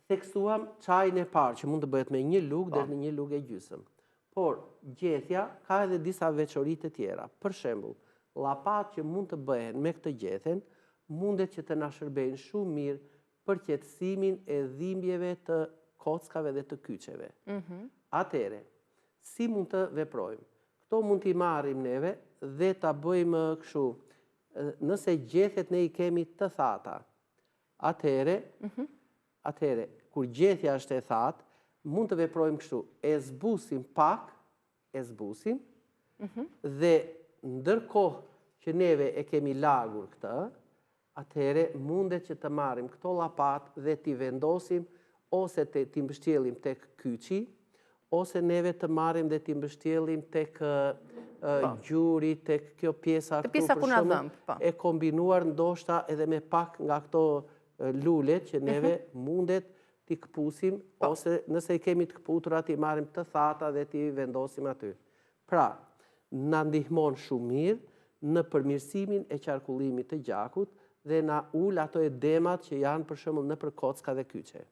theksuam çajin e parë që mund të bëhet me 1 lugë deri në 1 lugë e gjysmë. Por gjethja ka edhe disa veçori të tjera. Për shembull, llapat që mund të bëhen me këtë gjethen mundet që të na shërbejnë shumë mirë për qetësimin e dhimbjeve të kockave dhe të kyçeve. Atëre, si mund të veprojmë? Këto mund t'i marrim neve dhe ta bëjmë kështu. Nëse gjethet ne i kemi të thata, atëre, kur gjethja është e thatë, mund të veprojmë kështu. E zbusim pak, dhe ndërkohë që neve e kemi lagur këtë, atëre mundet që të marrim këto llapat dhe t'i vendosim ose t'i mbështjellim tek kyçi, ose neve të marrim dhe t'i mbështjellim tek gjuri, tek kjo pjesa këtu për shembull, e kombinuar ndoshta edhe me pak nga këto lulet që neve mundet t'i këpusim, ose nëse i kemi të këputura t'i marrim të thata dhe t'i vendosim aty. Pra, na ndihmon shumë mirë në përmirësimin e qarkullimit të gjakut dhe na ul ato edemat që janë për shembull nëpër kocka dhe kyçe.